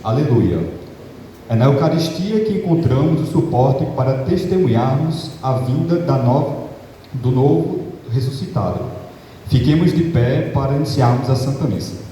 Aleluia! É na Eucaristia que encontramos o suporte para testemunharmos a vinda do novo ressuscitado. Fiquemos de pé para iniciarmos a Santa Missa.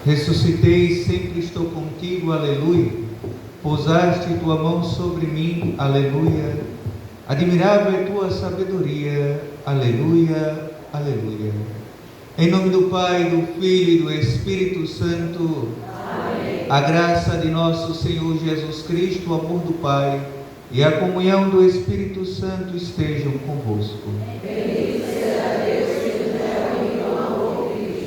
Ressuscitei, sempre estou contigo, aleluia. Pousaste tua mão sobre mim, aleluia. Admirável é tua sabedoria, aleluia, aleluia. Em nome do Pai, do Filho e do Espírito Santo. Amém. A graça de nosso Senhor Jesus Cristo, o amor do Pai e a comunhão do Espírito Santo estejam convosco. Bendito seja Deus que nos reuniu no amor de Cristo.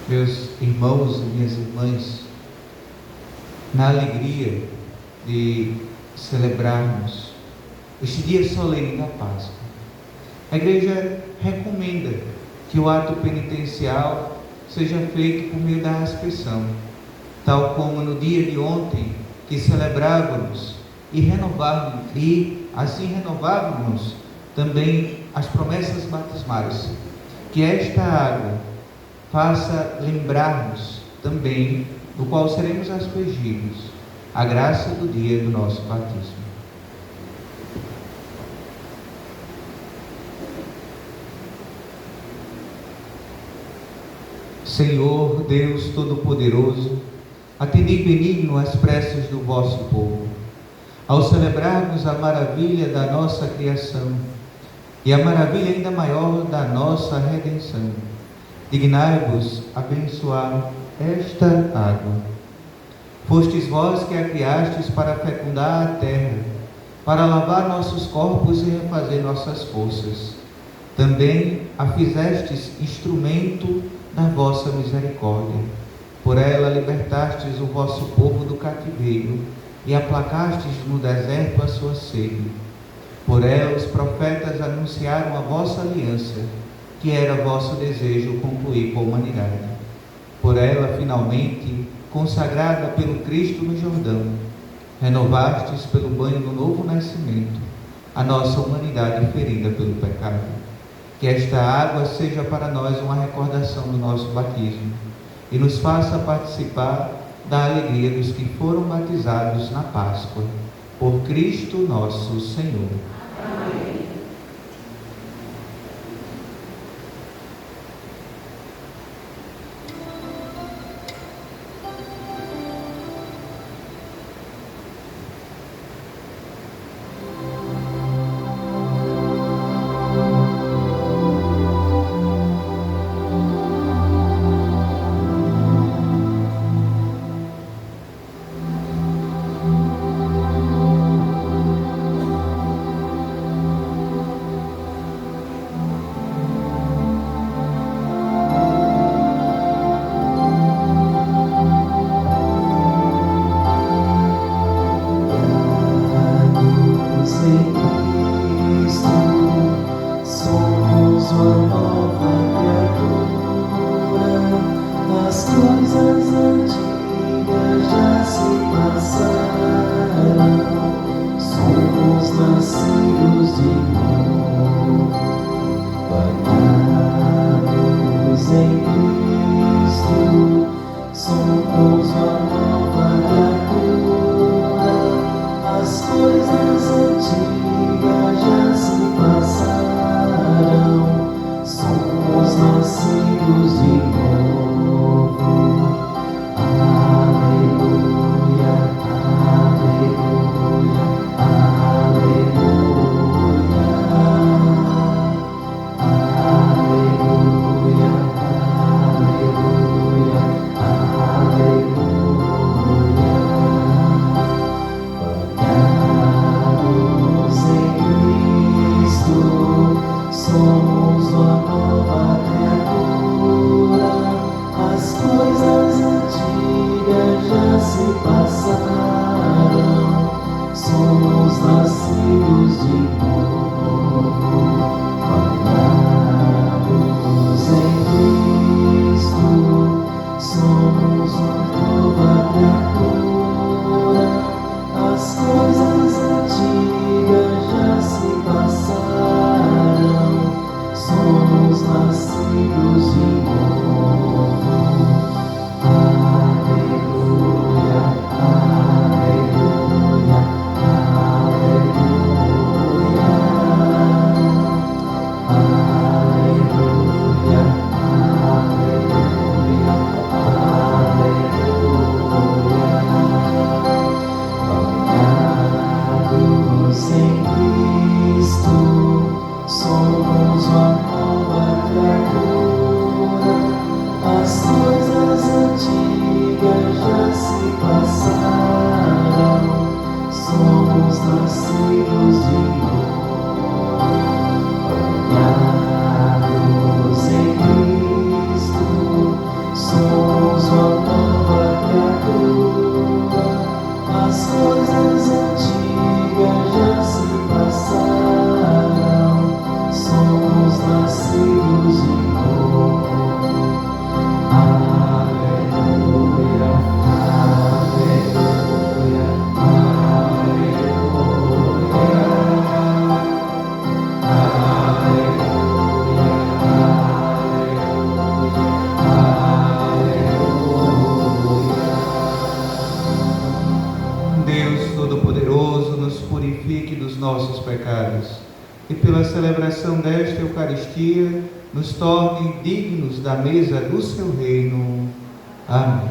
Meus irmãos e minhas irmãs, na alegria de celebrarmos este dia solene da Páscoa, a Igreja recomenda que o ato penitencial seja feito por meio da aspersão, tal como no dia de ontem que celebrávamos e assim renovávamos também as promessas batismais, que esta água faça lembrar-nos também do qual seremos aspergidos, a graça do dia do nosso batismo. Senhor Deus Todo-Poderoso, atendei benigno as preces do vosso povo, ao celebrarmos a maravilha da nossa criação e a maravilha ainda maior da nossa redenção. Dignai-vos abençoar esta água. Fostes vós que a criastes para fecundar a terra, para lavar nossos corpos e refazer nossas forças. Também a fizestes instrumento da vossa misericórdia. Por ela libertastes o vosso povo do cativeiro e aplacastes no deserto a sua sede. Por ela os profetas anunciaram a vossa aliança, que era vosso desejo concluir com a humanidade. Por ela, finalmente, consagrada pelo Cristo no Jordão, renovastes pelo banho do novo nascimento a nossa humanidade ferida pelo pecado. Que esta água seja para nós uma recordação do nosso batismo e nos faça participar da alegria dos que foram batizados na Páscoa, por Cristo nosso Senhor. Amém. Nos torne dignos da mesa do seu reino. Amém.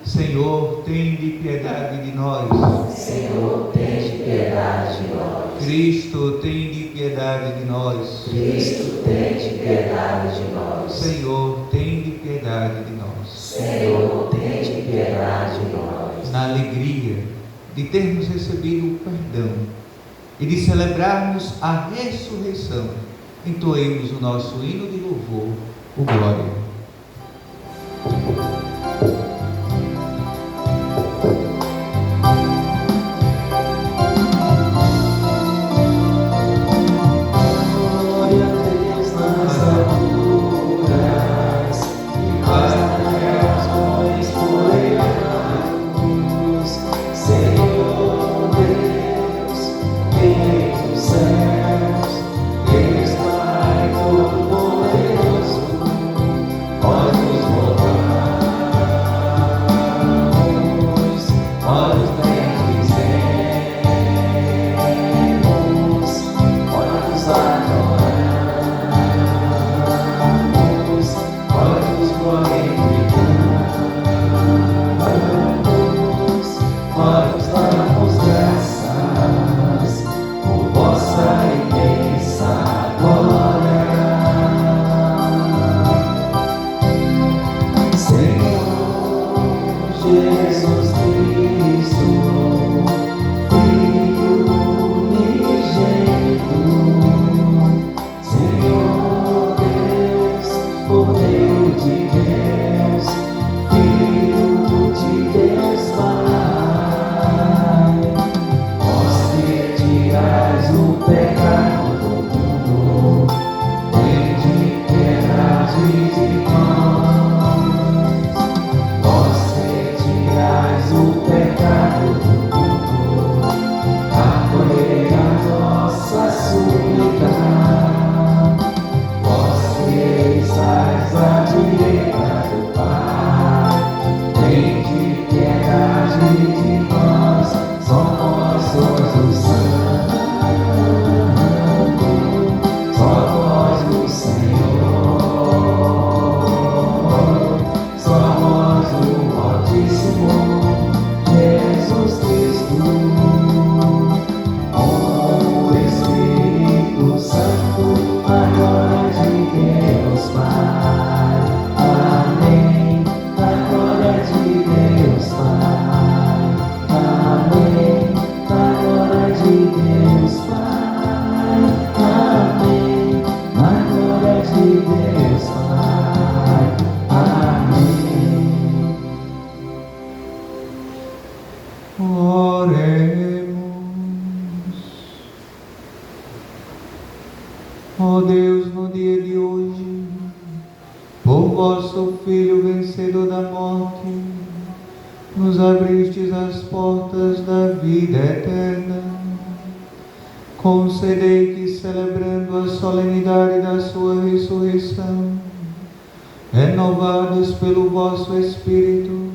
Senhor, tende piedade de nós. Senhor, tende piedade de nós. Cristo, tende piedade de nós. Cristo, tende piedade de nós. Senhor, tende piedade de nós. Senhor, tende piedade de nós. Na alegria de termos recebido o perdão e de celebrarmos a ressurreição, entoemos o nosso hino de louvor, o Glória. Ó Deus, no dia de hoje, por vosso Filho vencedor da morte, nos abristes as portas da vida eterna. Concedei que, celebrando a solenidade da sua ressurreição, renovados pelo vosso Espírito,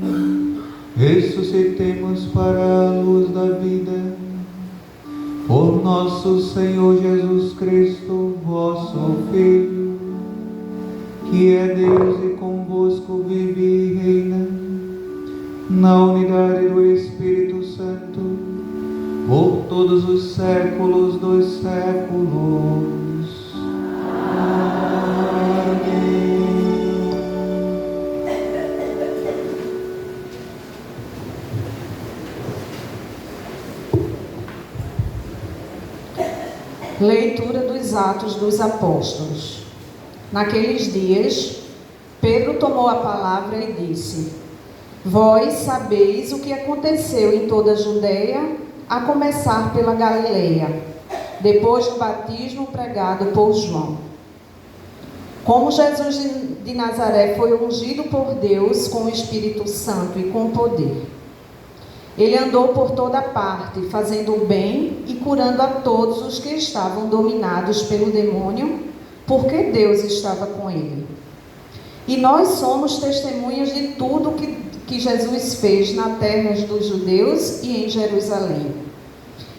ressuscitemos para a luz da vida. Por nosso Senhor Jesus Cristo, vosso Filho, que é Deus e convosco vive e reina, na unidade do Espírito Santo, por todos os séculos dos séculos. Amém. Leitura dos Atos dos Apóstolos. Naqueles dias, Pedro tomou a palavra e disse: Vós sabeis o que aconteceu em toda a Judeia, a começar pela Galileia, depois do batismo pregado por João. Como Jesus de Nazaré foi ungido por Deus com o Espírito Santo e com poder. Ele andou por toda parte, fazendo o bem e curando a todos os que estavam dominados pelo demônio, porque Deus estava com ele. E nós somos testemunhas de tudo que Jesus fez na terra dos judeus e em Jerusalém.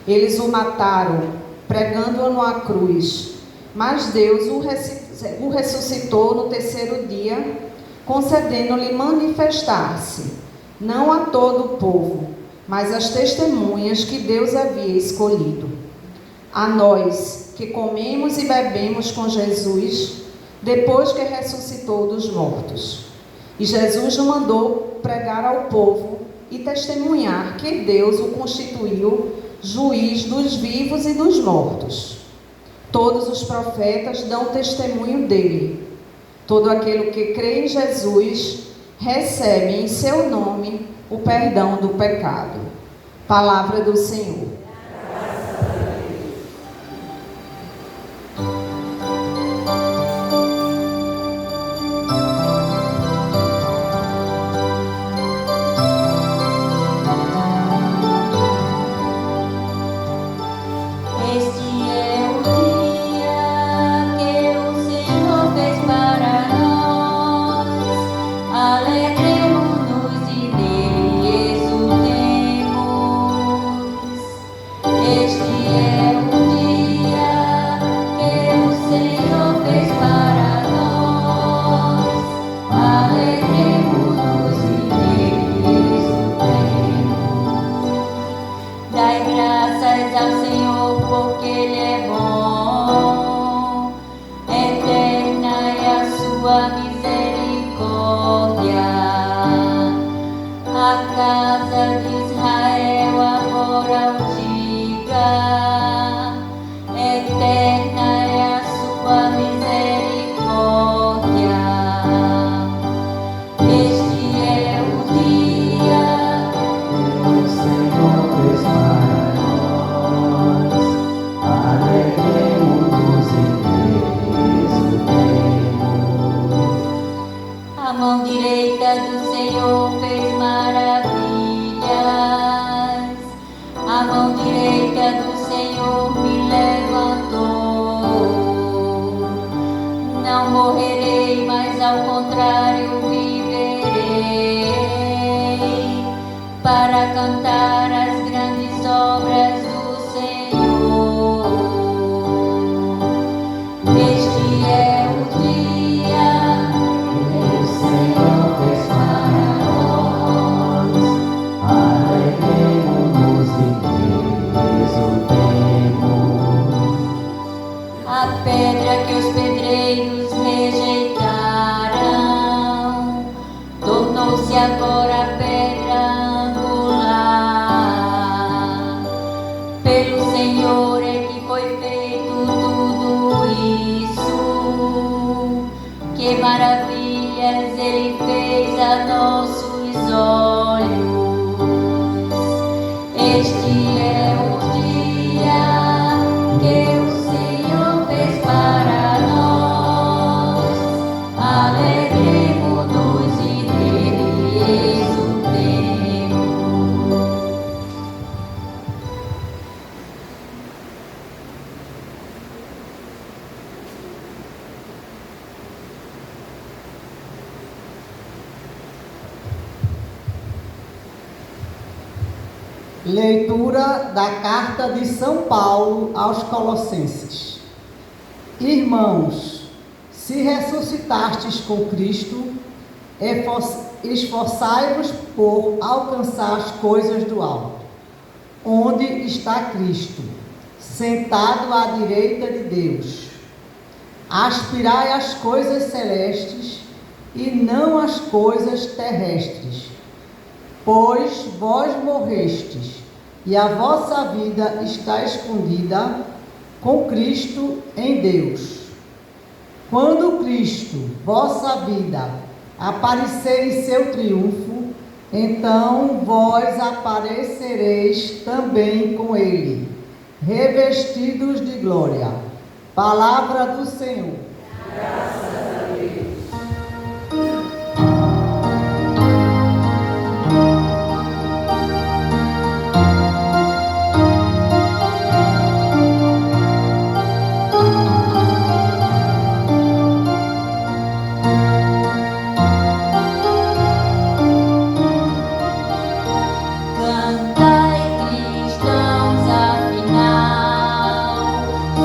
Eles o mataram, pregando-o numa cruz, mas Deus o ressuscitou no terceiro dia, concedendo-lhe manifestar-se, não a todo o povo, mas às testemunhas que Deus havia escolhido. A nós, que comemos e bebemos com Jesus, depois que ressuscitou dos mortos. E Jesus o mandou pregar ao povo e testemunhar que Deus o constituiu juiz dos vivos e dos mortos. Todos os profetas dão testemunho dele. Todo aquele que crê em Jesus recebe em seu nome o perdão do pecado. Palavra do Senhor. Este é o dia que o Senhor fez para Leitura da carta de São Paulo aos Colossenses. Irmãos, se ressuscitastes com Cristo, esforçai-vos por alcançar as coisas do alto, onde está Cristo, sentado à direita de Deus. Aspirai às coisas celestes e não às coisas terrestres, pois vós morrestes, e a vossa vida está escondida com Cristo em Deus. Quando Cristo, vossa vida, aparecer em seu triunfo, então vós aparecereis também com Ele, revestidos de glória. Palavra do Senhor. Graças a Deus.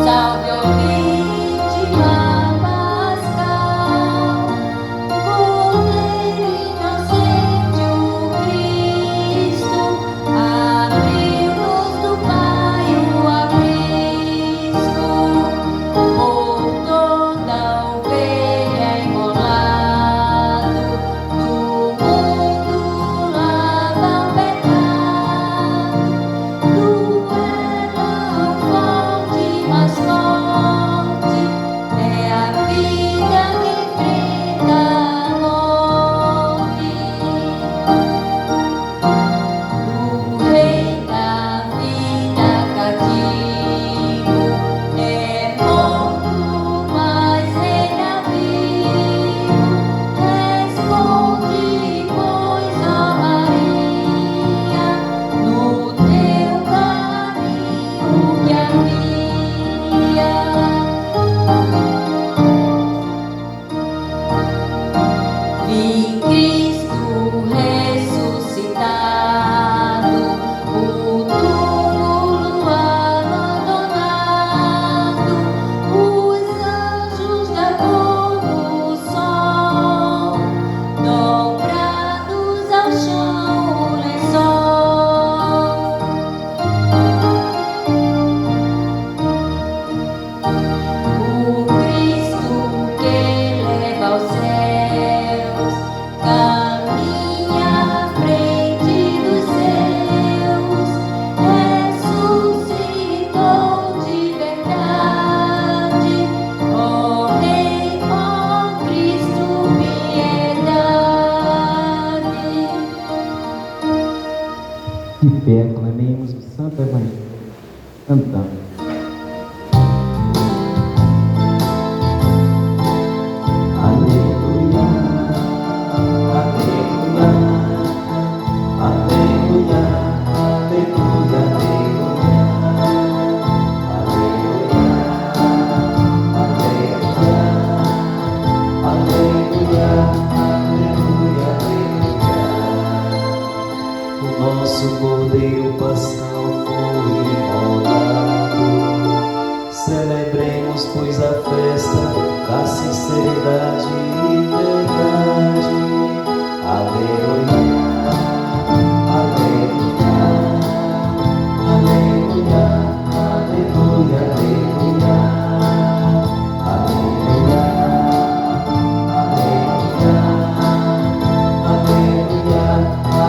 Salve o vítima pascal. De pé, aclamemos o Santo Evangelho, cantando. Aleluia, aleluia, aleluia, aleluia, aleluia, aleluia, aleluia, aleluia. O nosso Cordeiro Pascal foi imolado. Celebremos, pois, a festa da sinceridade e verdade. Aleluia, aleluia, aleluia, aleluia, aleluia, aleluia, aleluia,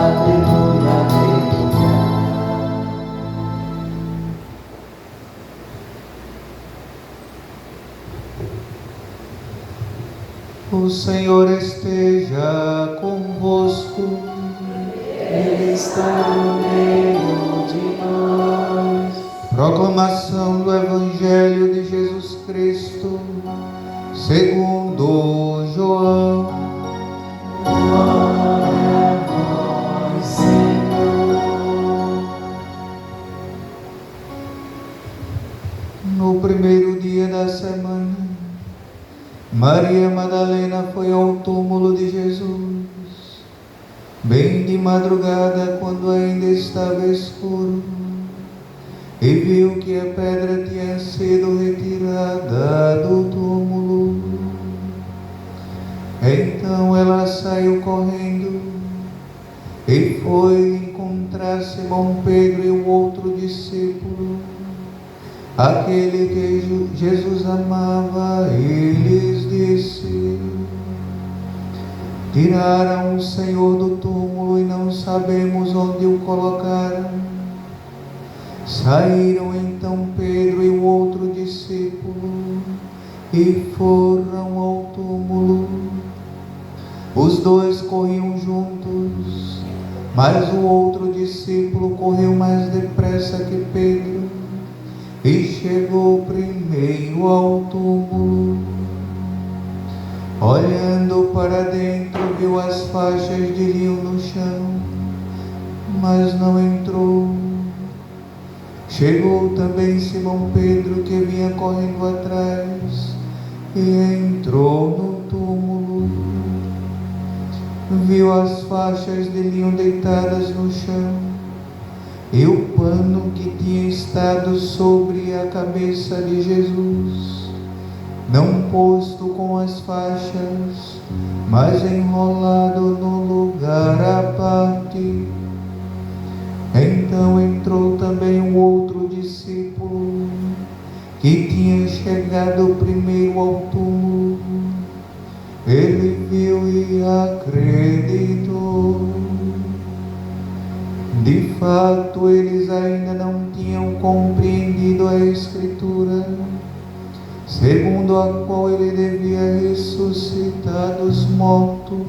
aleluia, aleluia. O Senhor esteja convosco. Ele está no meio de nós. Proclamação do Evangelho de Jesus Cristo, segundo João. Glória a vós, Senhor. No primeiro dia da semana, Maria Madalena foi ao túmulo de Jesus Bem de madrugada, quando ainda estava escuro, e viu que a pedra tinha sido retirada do túmulo. Então ela saiu correndo e foi encontrar Simão Pedro e o outro discípulo, aquele que Jesus amava, e lhes disse: tiraram o Senhor do túmulo e não sabemos onde o colocaram. Saíram então Pedro e o outro discípulo e foram ao túmulo. Os dois corriam juntos, mas o outro discípulo correu mais depressa que Pedro e chegou primeiro ao túmulo. Olhando para dentro, viu as faixas de linho no chão, mas não entrou. Chegou também Simão Pedro, que vinha correndo atrás, e entrou no túmulo. Viu as faixas de linho deitadas no chão, e o pano que tinha estado sobre a cabeça de Jesus, não posto com as faixas, mas enrolado no lugar à parte. Então entrou também o outro discípulo, que tinha chegado primeiro ao túmulo. Ele viu e acreditou. De fato, eles ainda não tinham compreendido a Escritura, segundo a qual ele devia ressuscitar dos mortos.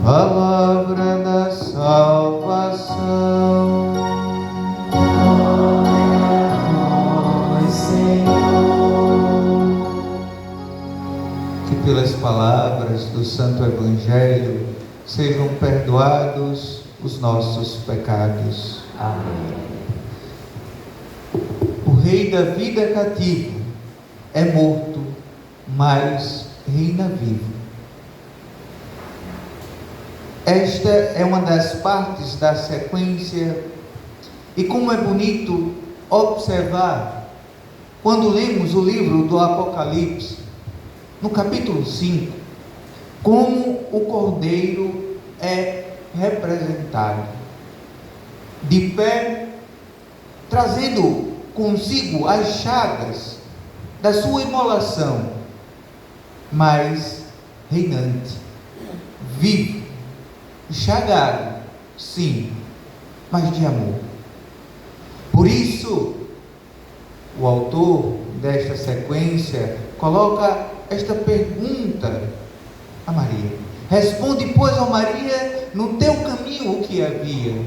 Palavra da salvação. Glória a vós, Senhor. Que pelas palavras do Santo Evangelho sejam perdoados os nossos pecados. Amém. O Rei da vida cativo é morto, mas reina vivo. Esta é uma das partes da sequência, e como é bonito observar, quando lemos o livro do Apocalipse, no capítulo 5, como o Cordeiro é representado, de pé, trazendo consigo as chagas da sua imolação, mas reinante, vivo, chagado, sim, mas de amor. Por isso, o autor desta sequência coloca esta pergunta a Maria: responde, pois, a Maria, no teu caminho o que havia.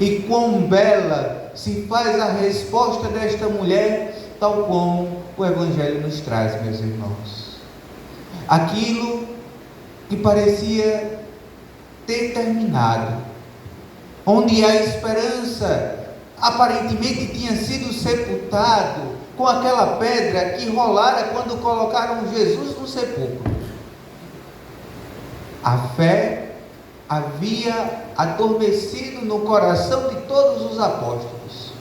E quão bela se faz a resposta desta mulher, tal como o Evangelho nos traz, meus irmãos. Aquilo que parecia ter terminado, onde a esperança aparentemente tinha sido sepultado com aquela pedra que rolara quando colocaram Jesus no sepulcro. A fé havia adormecido no coração de todos os apóstolos.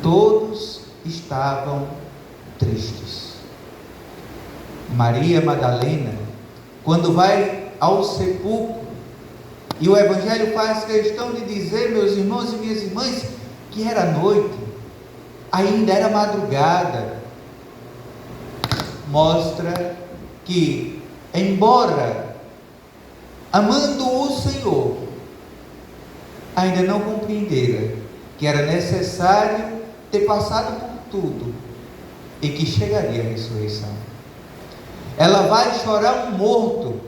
Todos estavam tristes. Maria Madalena, quando vai ao sepulcro, e o Evangelho faz questão de dizer, meus irmãos e minhas irmãs, que era noite, ainda era madrugada, mostra que, embora amando o Senhor, ainda não compreendera que era necessário ter passado por tudo e que chegaria a ressurreição. Ela vai chorar um morto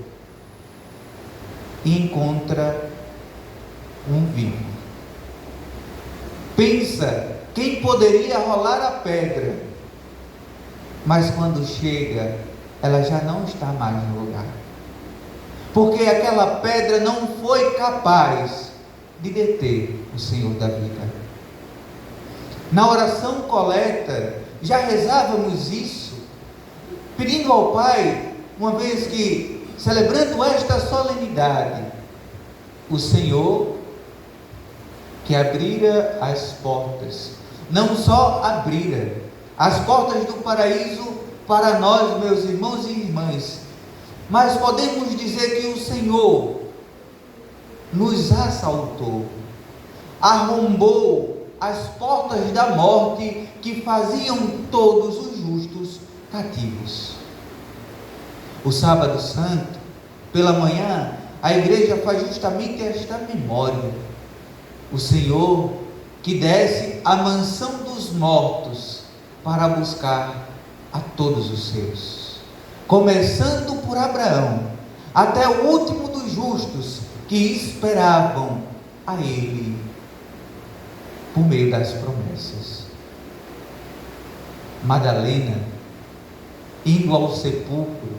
e encontra um vivo. Pensa quem poderia rolar a pedra, mas quando chega, ela já não está mais no lugar, porque aquela pedra não foi capaz de deter o Senhor da vida. Na oração coleta, já rezávamos isso, pedindo ao Pai, uma vez que celebrando esta solenidade, o Senhor que abrira as portas, não só abrira as portas do paraíso para nós, meus irmãos e irmãs, mas podemos dizer que o Senhor nos assaltou, arrombou as portas da morte que faziam todos os justos cativos. O Sábado Santo, pela manhã, a igreja faz justamente esta memória. O Senhor que desce à mansão dos mortos para buscar a todos os seus, começando por Abraão, até o último dos justos que esperavam a Ele, por meio das promessas. Madalena, indo ao sepulcro,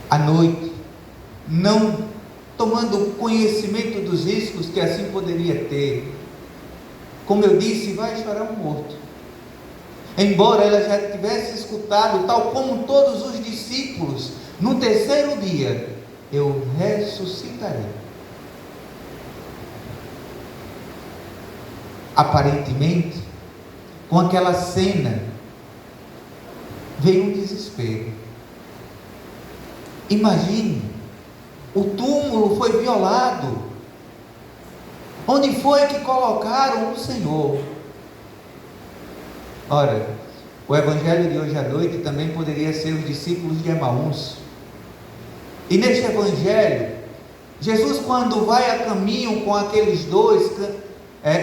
à noite, não tomando conhecimento dos riscos que assim poderia ter, como eu disse, vai chorar um morto. Embora ela já tivesse escutado, tal como todos os discípulos, no terceiro dia, eu ressuscitarei. Aparentemente, com aquela cena, veio um desespero. Imagine, o túmulo foi violado. Onde foi que colocaram o Senhor? Ora, o evangelho de hoje à noite também poderia ser os discípulos de Emaús. E neste evangelho, Jesus, quando vai a caminho com aqueles dois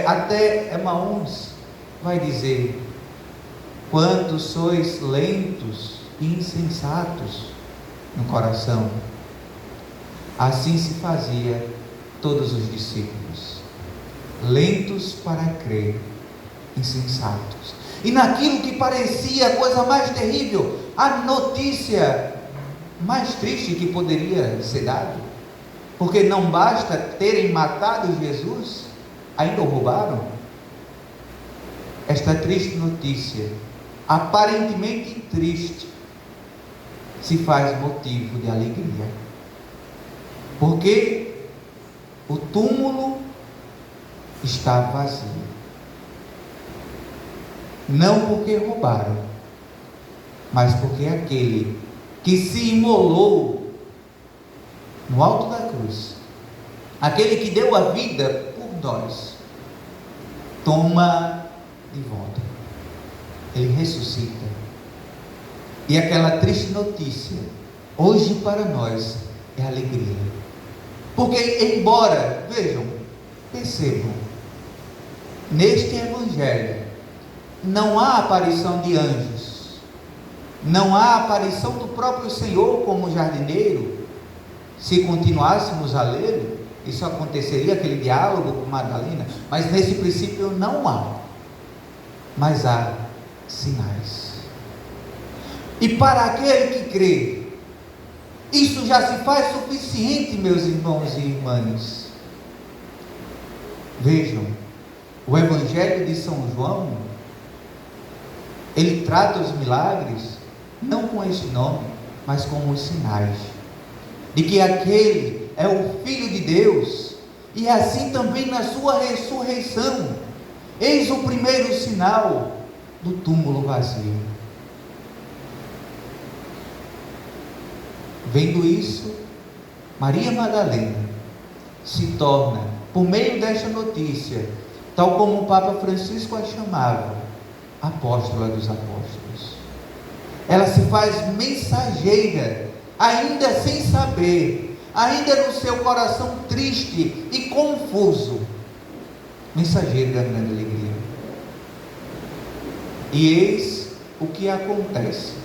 até Emaús, vai dizer: quanto sois lentos e insensatos no coração. Assim se fazia todos os discípulos, lentos para crer, insensatos. E naquilo que parecia a coisa mais terrível, a notícia mais triste que poderia ser dada, porque não basta terem matado Jesus, ainda o roubaram. Esta triste notícia, aparentemente triste, se faz motivo de alegria, porque o túmulo está vazio. Não porque roubaram, mas porque aquele que se imolou no alto da cruz, aquele que deu a vida por nós, toma de volta, ele ressuscita. E aquela triste notícia, hoje para nós, é alegria. Porque embora, vejam, percebam, neste evangelho, não há aparição de anjos, não há aparição do próprio Senhor como jardineiro. Se continuássemos a ler, isso aconteceria, aquele diálogo com Madalena, mas nesse princípio não há, mas há sinais. E para aquele que crê, isso já se faz suficiente, meus irmãos e irmãs. Vejam, o Evangelho de São João, ele trata os milagres, não com esse nome, mas com os sinais, de que aquele é o Filho de Deus, e assim também na sua ressurreição. Eis o primeiro sinal do túmulo vazio. Vendo isso, Maria Madalena se torna, por meio desta notícia, tal como o Papa Francisco a chamava, apóstola dos apóstolos. Ela se faz mensageira, ainda sem saber, ainda no seu coração triste e confuso, mensageira da grande alegria. E eis o que acontece.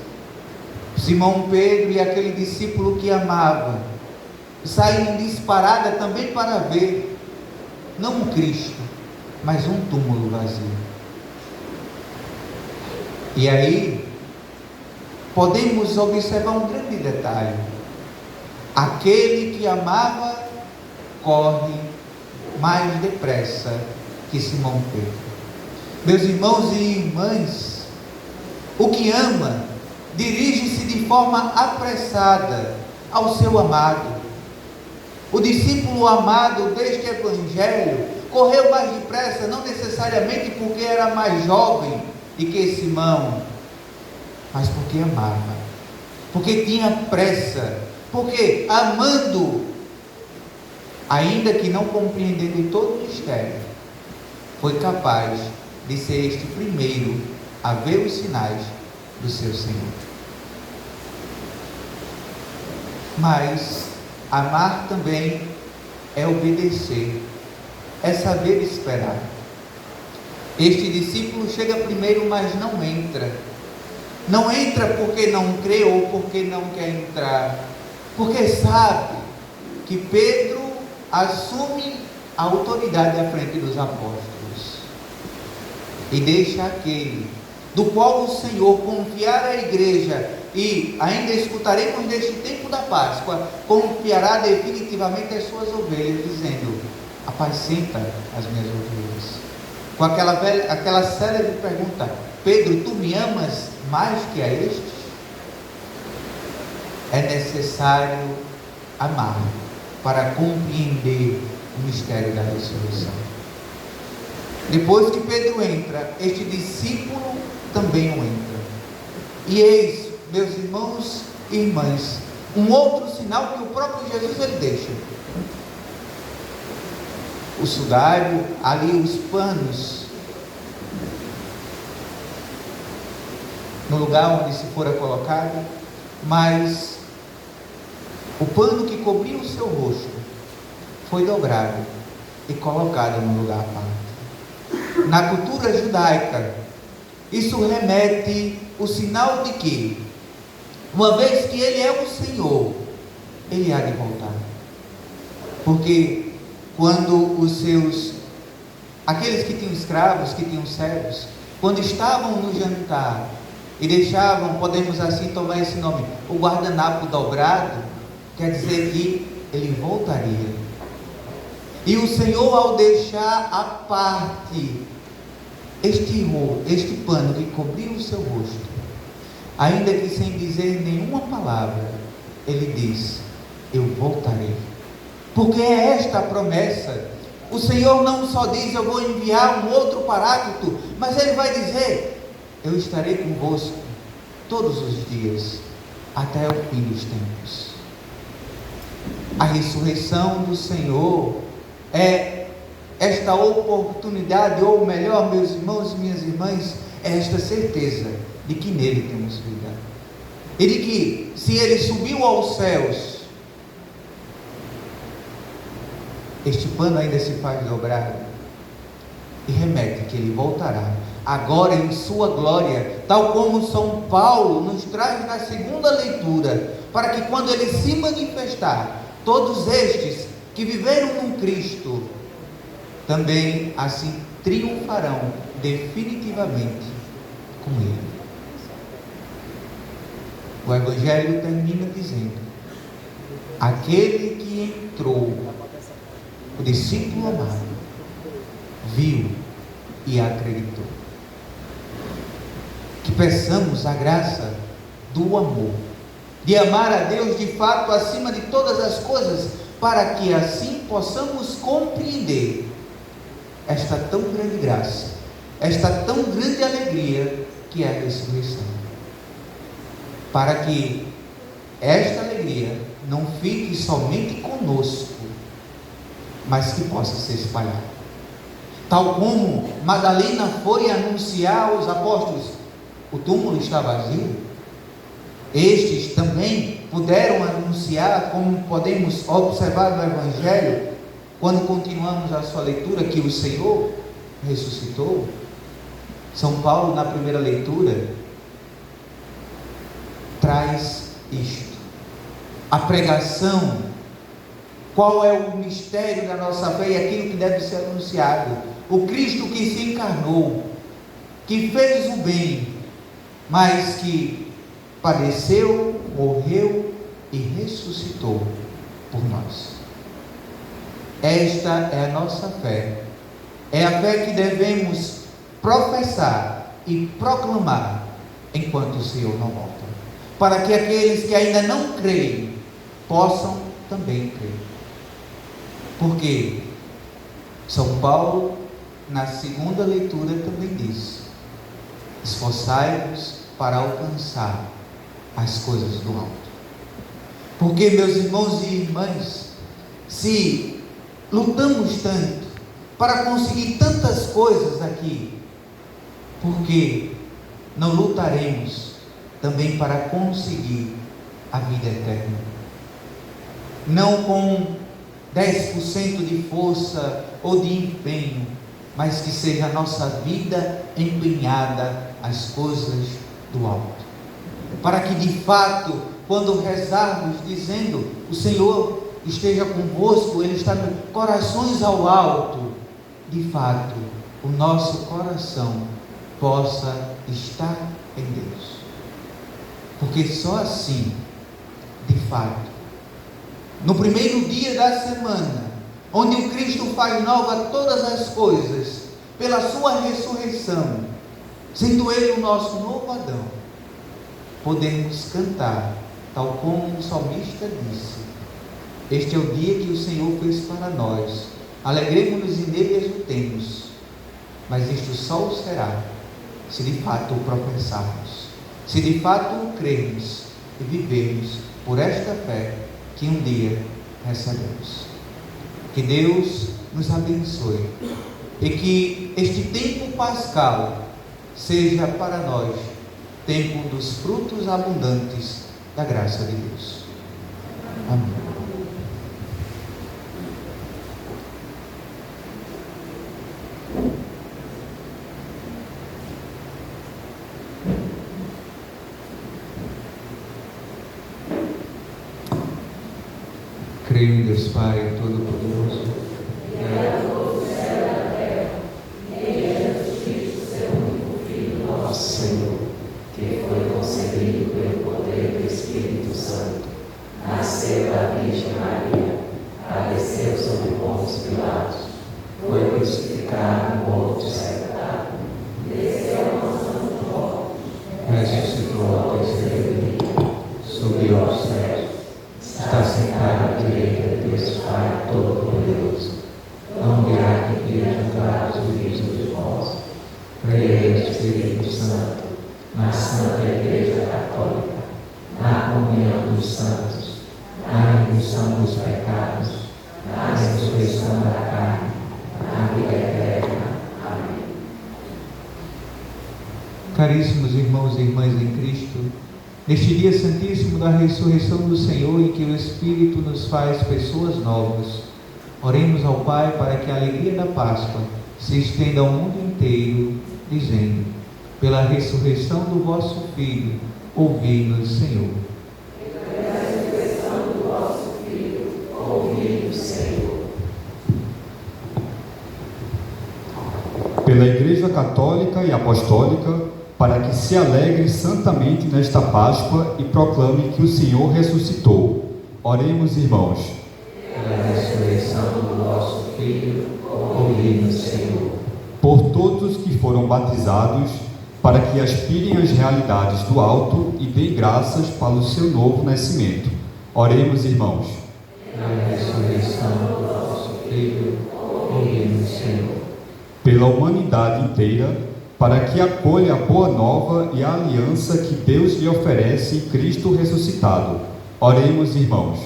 Simão Pedro e aquele discípulo que amava saíram disparada também para ver, não um Cristo, mas um túmulo vazio. E aí podemos observar um grande detalhe: aquele que amava corre mais depressa que Simão Pedro. Meus irmãos e irmãs, o que ama dirige-se de forma apressada ao seu amado. O discípulo amado deste evangelho correu mais depressa, não necessariamente porque era mais jovem do que Simão, mas porque amava, porque tinha pressa, porque amando, ainda que não compreendendo todo o mistério, foi capaz de ser este primeiro a ver os sinais do seu Senhor. Mas amar também é obedecer, é saber esperar. Este discípulo chega primeiro, mas não entra. Não entra porque não crê ou porque não quer entrar, porque sabe que Pedro assume a autoridade à frente dos apóstolos e deixa aquele do qual o Senhor confiará à igreja, e ainda escutaremos neste tempo da Páscoa, confiará definitivamente as suas ovelhas, dizendo: apacenta as minhas ovelhas. Com aquela célebre pergunta: Pedro, tu me amas mais que a estes? É necessário amar para compreender o mistério da ressurreição. Depois que Pedro entra, este discípulo também o entra. E eis, meus irmãos e irmãs, um outro sinal que o próprio Jesus ele deixa. O sudário, ali os panos, no lugar onde se fora colocado, mas o pano que cobria o seu rosto foi dobrado e colocado no lugar à parte. Na cultura judaica, isso remete o sinal de que, uma vez que Ele é o Senhor, Ele há de voltar. Porque quando aqueles que tinham escravos, que tinham servos, quando estavam no jantar e deixavam, podemos assim tomar esse nome, o guardanapo dobrado, quer dizer que Ele voltaria. E o Senhor, ao deixar à parte este pano que cobria o seu rosto, ainda que sem dizer nenhuma palavra, Ele diz: eu voltarei. Porque é esta a promessa. O Senhor não só diz: eu vou enviar um outro paráclito, mas Ele vai dizer: eu estarei convosco todos os dias, até o fim dos tempos. A ressurreição do Senhor é esta oportunidade, ou melhor, meus irmãos e minhas irmãs, é esta certeza de que nele temos vida, e de que se Ele subiu aos céus, este pano ainda se faz dobrado e remete que Ele voltará agora em sua glória, tal como São Paulo nos traz na segunda leitura, para que quando Ele se manifestar, todos estes que viveram com Cristo também assim triunfarão definitivamente com Ele. O Evangelho termina dizendo: aquele que entrou, o discípulo amado, viu e acreditou. Que peçamos a graça do amor, de amar a Deus de fato acima de todas as coisas, para que assim possamos compreender esta tão grande graça, esta tão grande alegria que é a ressurreição, para que esta alegria não fique somente conosco, mas que possa ser espalhada. Tal como Madalena foi anunciar aos apóstolos: o túmulo está vazio. Estes também puderam anunciar, como podemos observar no Evangelho, quando continuamos a sua leitura, que o Senhor ressuscitou. São Paulo, na primeira leitura, traz isto: a pregação, qual é o mistério da nossa fé e aquilo que deve ser anunciado. O Cristo que se encarnou, que fez o bem, mas que padeceu, morreu e ressuscitou por nós. Esta é a nossa fé, é a fé que devemos professar e proclamar enquanto o Senhor não volta, para que aqueles que ainda não creem possam também crer. Porque São Paulo, na segunda leitura, também diz: esforçai-vos para alcançar as coisas do alto. Porque, meus irmãos e irmãs, se lutamos tanto para conseguir tantas coisas aqui, por que não lutaremos também para conseguir a vida eterna? Não com 10% de força ou de empenho, mas que seja a nossa vida empenhada às coisas do alto. Para que de fato, quando rezarmos dizendo: o Senhor esteja convosco, Ele está com corações ao alto, de fato, o nosso coração possa estar em Deus. Porque só assim, de fato, no primeiro dia da semana, onde o Cristo faz nova todas as coisas, pela sua ressurreição, sendo Ele o nosso novo Adão, podemos cantar, tal como o salmista disse: este é o dia que o Senhor fez para nós, alegremos-nos e nele exultemos. Mas este só o será, se de fato o professarmos, se de fato o crermos e vivermos por esta fé que um dia recebemos. Que Deus nos abençoe e que este tempo pascal seja para nós tempo dos frutos abundantes da graça de Deus. Amém. Creio em Deus Pai Todo-Poderoso, Criador do céu e da terra, e em Jesus Cristo, seu único Filho, nosso Senhor, que foi concebido pelo poder do Espírito Santo, nasceu da Virgem Maria, padeceu sob Pôncio Pilatos, foi crucificado, morto e sepultado, desceu ao mansão dos mortos, ressuscitou ao terceiro dia, subiu aos céus, está sentado à direita de Deus Pai Todo-Poderoso, não virá que vir julgar os vivos dos mortos. Creio no Espírito Santo, na Santa Igreja Católica, na comunhão dos santos, na remissão dos pecados, na ressurreição da carne, na vida eterna. Amém. Caríssimos irmãos e irmãs em Cristo, neste dia santíssimo da ressurreição do Senhor, em que o Espírito nos faz pessoas novas, oremos ao Pai para que a alegria da Páscoa se estenda ao mundo inteiro, dizendo: pela ressurreição do vosso Filho, ouvi-nos, Senhor. Pela ressurreição do vosso Filho, ouvi-nos, Senhor. Pela Igreja Católica e Apostólica, para que se alegre santamente nesta Páscoa e proclame que o Senhor ressuscitou. Oremos, irmãos. Pela ressurreição do vosso Filho, ouvi-nos, Senhor. Por todos que foram batizados, para que aspirem às realidades do alto e deem graças para o seu novo nascimento. Oremos, irmãos. Pela ressurreição do vosso Filho, ouvi-nos, Senhor. Pela humanidade inteira, para que acolha a boa nova e a aliança que Deus lhe oferece em Cristo ressuscitado. Oremos, irmãos.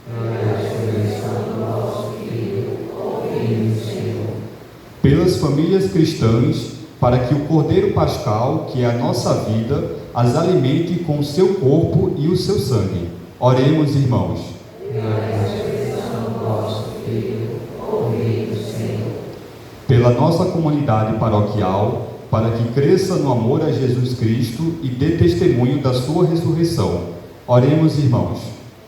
Pela ressurreição do vosso Filho, ouvi-nos, Senhor. Pelas famílias cristãs, para que o Cordeiro Pascal, que é a nossa vida, as alimente com o seu corpo e o seu sangue. Oremos, irmãos. Pela ressurreição do vosso Filho, ouvi-nos, Senhor. Pela nossa comunidade paroquial, para que cresça no amor a Jesus Cristo e dê testemunho da sua ressurreição. Oremos, irmãos.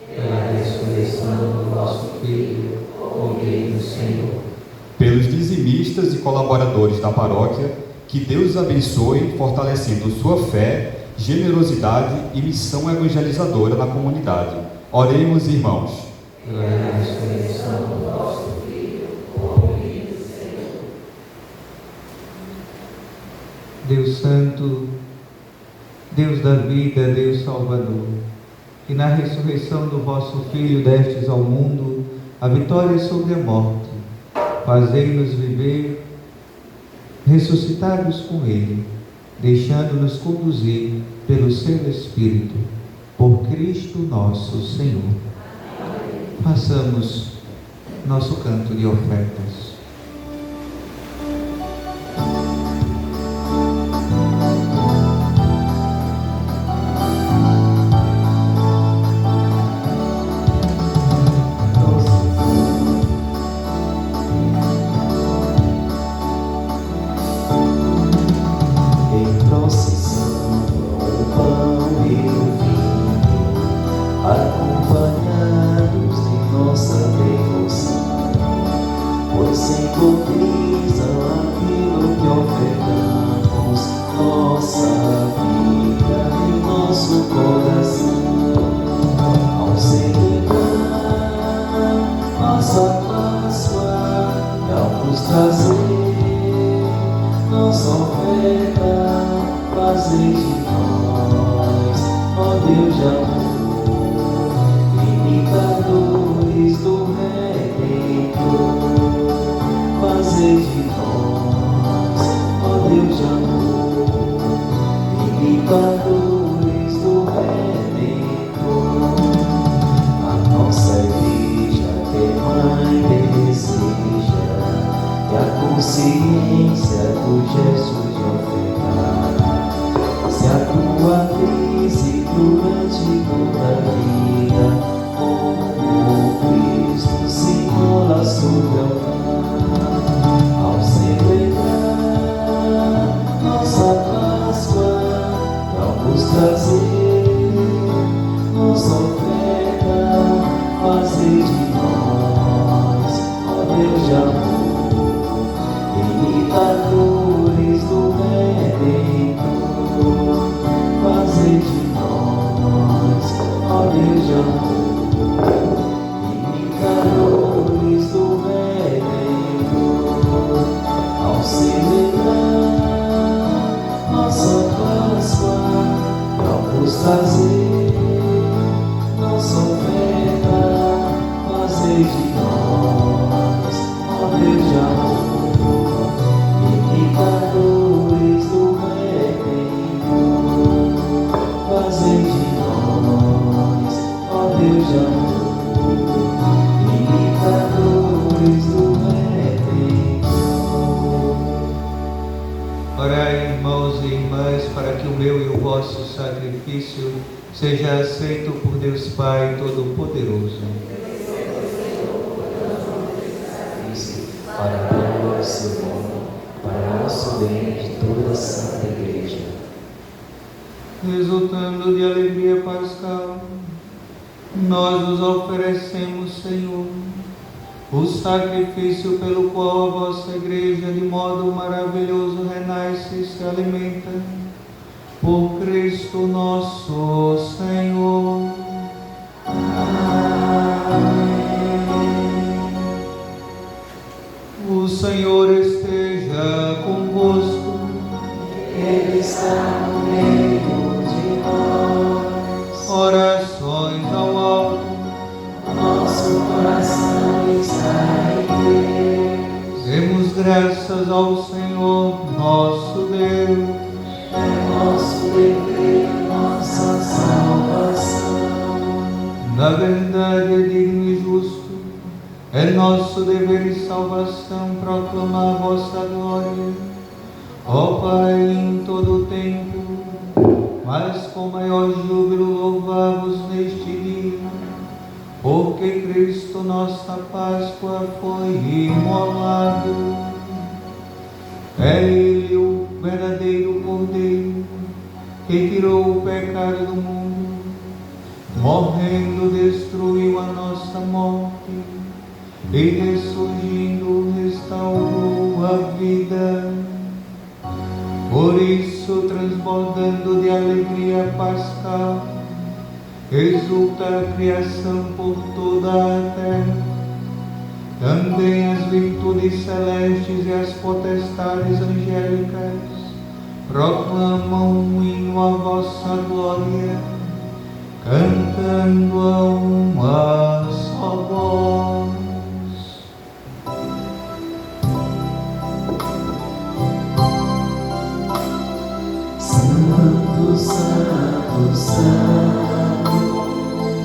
Pela ressurreição do vosso Filho, ouvi-nos, Senhor. Pelos dizimistas e colaboradores da paróquia, que Deus abençoe, fortalecendo sua fé, generosidade e missão evangelizadora na comunidade. Oremos, irmãos. Pela ressurreição do vosso Filho, ouvi-nos, Senhor. Deus Santo, Deus da vida, Deus Salvador, que na ressurreição do vosso Filho destes ao mundo a vitória sobre a morte, fazei-nos viver ressuscitados com Ele, deixando-nos conduzir pelo seu Espírito, por Cristo nosso Senhor. Façamos nosso canto de ofertas. Seja aceito por Deus Pai Todo-Poderoso. Para o nosso nome, para o nosso bem de toda a Santa Igreja. Resultando de alegria pascal, nós nos oferecemos, Senhor, o sacrifício pelo qual a vossa Igreja de modo maravilhoso renasce e se alimenta. Por Cristo nosso Senhor. Amém. O Senhor esteja convosco. Ele está no meio de nós. Orações ao alto. Nosso coração está em Deus. Demos graças ao Senhor nosso Deus. É nosso dever, nossa salvação. Na verdade, é digno e justo, é nosso dever e salvação proclamar vossa glória, ó Pai, em todo o tempo, mas com maior júbilo louvar-vos neste dia, porque Cristo, nossa Páscoa, foi imolado. É Ele o verdadeiro Cordeiro, que tirou o pecado do mundo, morrendo destruiu a nossa morte, e ressurgindo restaurou a vida. Por isso, transbordando de alegria pascal, exulta a criação por toda a terra. Também as virtudes celestes e as potestades angélicas proclamam um hino à vossa glória, cantando a uma só voz. Santo, Santo, Santo,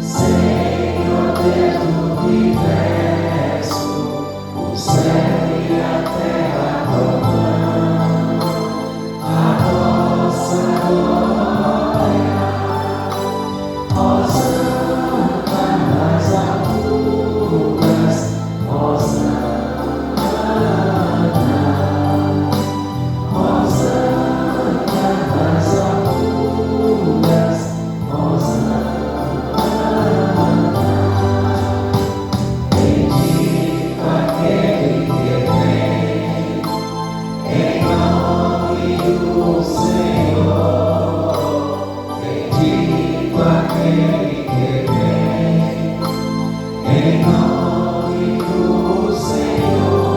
Senhor Deus do universo, o céu e a terra proclamam a vossa glória. Ó Santa nas alturas, ó Santa, ó Santa nas alturas, ó Santa. Bendito aquele que vem em nome do Senhor. Bendito aquele que vem em nome do Senhor.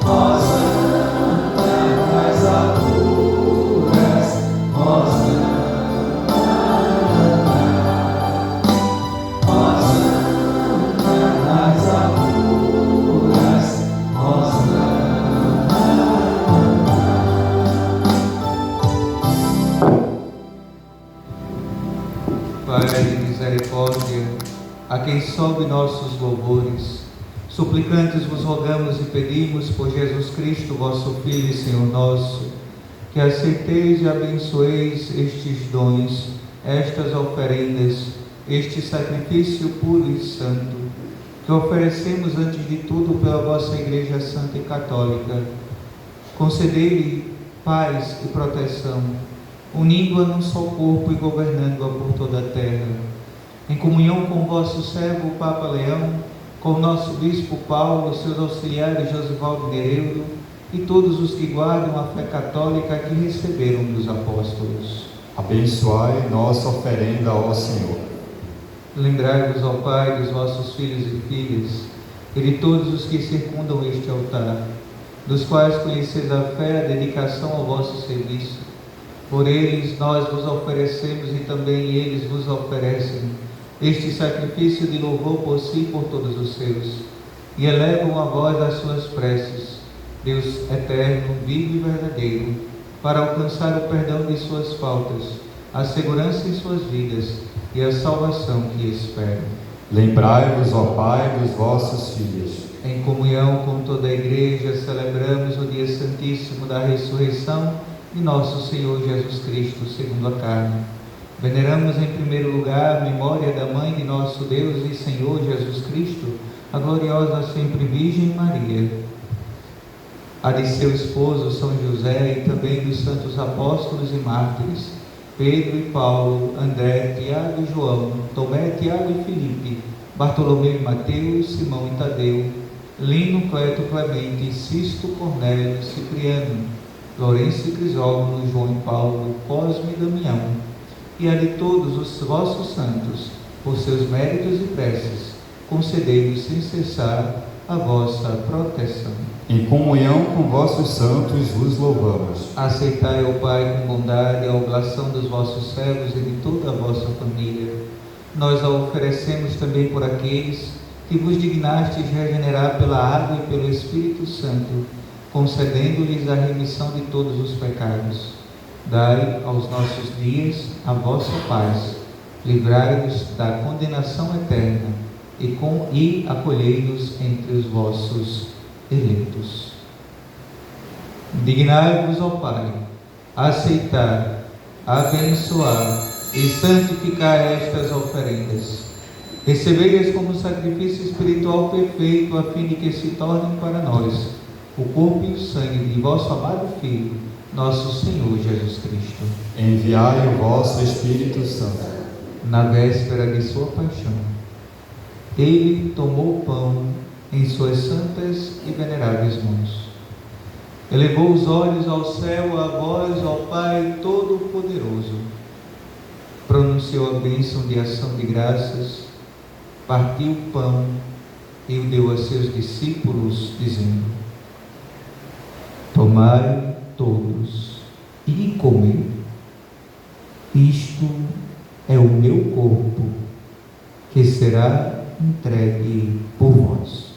Ó Santa nas alturas, ó Santa, ó Santa nas alturas, ó Santa. Pai de misericórdia, a quem sobe nossos louvores, suplicantes vos rogamos e pedimos por Jesus Cristo, vosso Filho e Senhor nosso, que aceiteis e abençoeis estes dons, estas oferendas, este sacrifício puro e santo, que oferecemos antes de tudo pela vossa Igreja Santa e Católica. Concedei-lhe paz e proteção, unindo-a num só corpo e governando-a por toda a terra. Em comunhão com o vosso servo, o Papa Leão, com o nosso Bispo Paulo, seus auxiliares Josivaldo Nereudo e todos os que guardam a fé católica que receberam dos apóstolos. Abençoai nossa oferenda, ó Senhor. Lembrai-vos, ó Pai, dos vossos filhos e filhas, e de todos os que circundam este altar, dos quais conheceis a fé, a dedicação ao vosso serviço. Por eles nós vos oferecemos e também eles vos oferecem este sacrifício de louvor por si e por todos os seus, e elevam a voz das suas preces, Deus eterno, vivo e verdadeiro, para alcançar o perdão de suas faltas, a segurança em suas vidas e a salvação que esperam. Lembrai-vos, ó Pai, dos vossos filhos. Em comunhão com toda a Igreja, celebramos o dia santíssimo da ressurreição de nosso Senhor Jesus Cristo, segundo a carne. Veneramos em primeiro lugar a memória da Mãe de nosso Deus e Senhor Jesus Cristo, a gloriosa sempre Virgem Maria, a de seu esposo São José e também dos santos apóstolos e mártires, Pedro e Paulo, André, Tiago e João, Tomé, Tiago e Filipe, Bartolomeu e Mateus, Simão e Tadeu, Lino, Cleto, Clemente, Sisto, Cornélio, Cipriano, Lourenço e Crisógono, João e Paulo, Cosme e Damião, e a de todos os vossos santos, por seus méritos e preces, concedei-vos sem cessar a vossa proteção. Em comunhão com vossos santos vos louvamos. Aceitai, ó Pai, com bondade a oblação dos vossos servos e de toda a vossa família. Nós a oferecemos também por aqueles que vos dignastes regenerar pela água e pelo Espírito Santo, concedendo-lhes a remissão de todos os pecados. Dai aos nossos dias a vossa paz, livrai-nos da condenação eterna e acolhei-nos entre os vossos eleitos. Dignai-vos, ó Pai, aceitar, abençoar e santificar estas oferendas. Recebei-as como sacrifício espiritual perfeito, a fim de que se tornem para nós o corpo e o sangue de vosso amado Filho, nosso Senhor Jesus Cristo. Enviai o vosso Espírito Santo. Na véspera de sua paixão, ele tomou o pão em suas santas e veneráveis mãos. Elevou os olhos ao céu, a vós, ó Pai Todo-Poderoso. Pronunciou a bênção de ação de graças, partiu o pão e o deu a seus discípulos, dizendo: tomai todos e comei, isto é o meu será entregue por vós.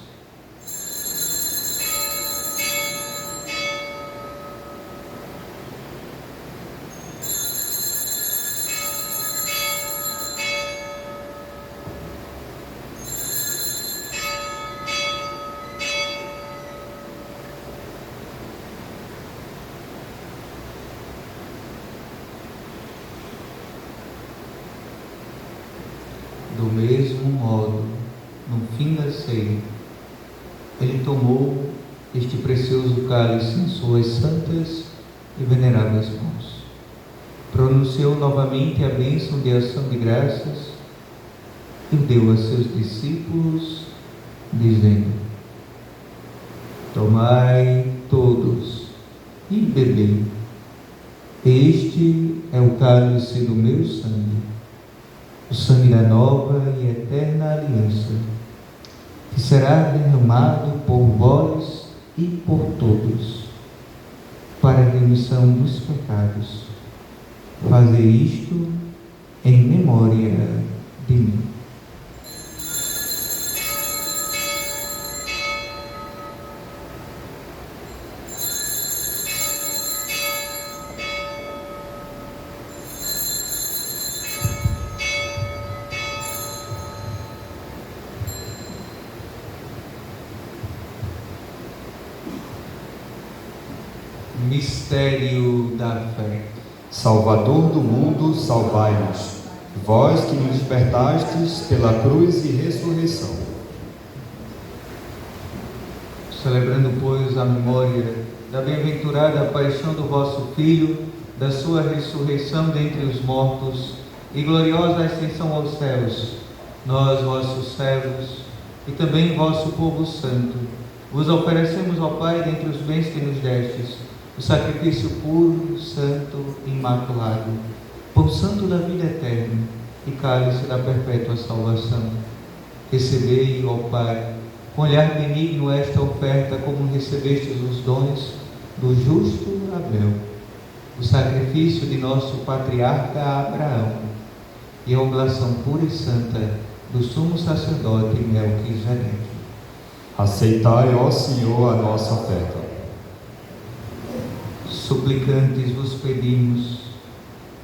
Do mesmo modo, no fim da ceia, ele tomou este precioso cálice em suas santas e veneráveis mãos. Pronunciou novamente a bênção de ação de graças e o deu a seus discípulos, dizendo: Tomai todos e bebei. Este é o cálice do meu sangue, o sangue da nova e eterna aliança, que será derramado por vós e por todos, para a remissão dos pecados. Fazei isto em memória de mim. Mistério da fé. Salvador do mundo, salvai-nos. Vós que nos despertastes pela cruz e ressurreição. Celebrando, pois, a memória da bem-aventurada paixão do vosso Filho, da sua ressurreição dentre os mortos e gloriosa ascensão aos céus, nós, vossos servos, e também vosso povo santo, vos oferecemos, ó Pai, dentre os bens que nos destes, o sacrifício puro, santo e imaculado, pão santo da vida eterna e cálice da perpétua salvação. Recebei, ó Pai, com olhar benigno esta oferta, como recebestes os dons do justo Abel, o sacrifício de nosso patriarca Abraão e a oblação pura e santa do sumo sacerdote Melquisedeque. Aceitai, ó Senhor, a nossa oferta. Suplicantes vos pedimos,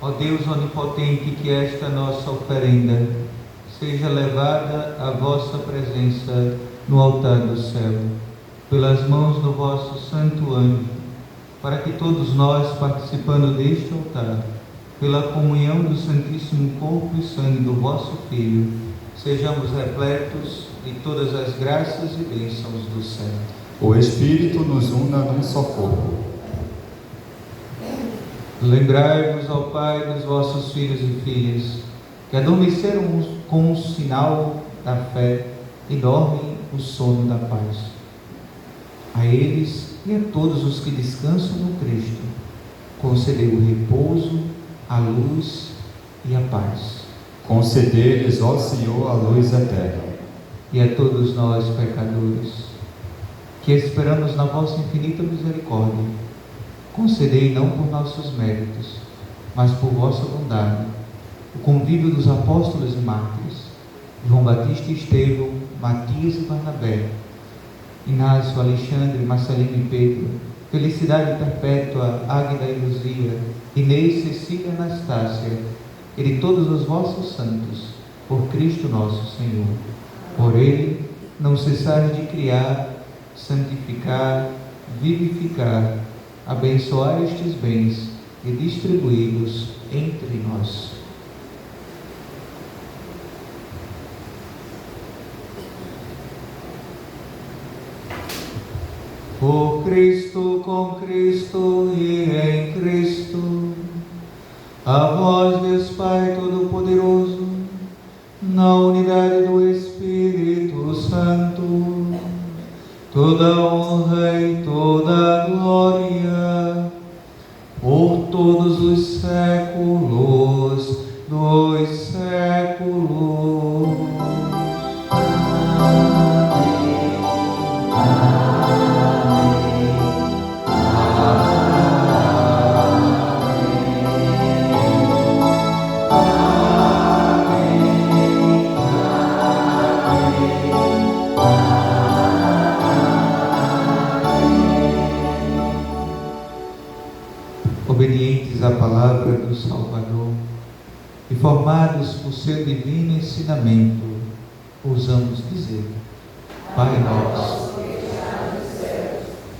ó Deus onipotente, que esta nossa oferenda seja levada à vossa presença no altar do céu, pelas mãos do vosso santo anjo, para que todos nós, participando deste altar, pela comunhão do Santíssimo Corpo e Sangue do vosso Filho, sejamos repletos de todas as graças e bênçãos do céu. O Espírito nos una num só corpo. Lembrai-vos, ó Pai, dos vossos filhos e filhas, que adormeceram com o sinal da fé e dormem o sono da paz. A eles e a todos os que descansam no Cristo, concedei o repouso, a luz e a paz. Conceder-lhes, ó Senhor, a luz eterna. E a todos nós, pecadores, que esperamos na vossa infinita misericórdia, concedei não por nossos méritos, mas por vossa bondade, o convívio dos apóstolos e mártires, João Batista e Estevão, Matias e Barnabé, Inácio, Alexandre, Marcelino e Pedro, Felicidade Perpétua, Águida e Luzia, Inês, Cecília e Anastácia, e de todos os vossos santos, por Cristo nosso Senhor. Por Ele, não cessais de criar, santificar, vivificar, abençoar estes bens e distribuí-los entre nós. Por Cristo, com Cristo e em Cristo, a vós, Deus Pai Todo-Poderoso, na unidade do Espírito Santo, toda honra e toda glória, por todos os séculos dos séculos. palavra do Salvador e formados por seu divino ensinamento, ousamos dizer: Pai nosso,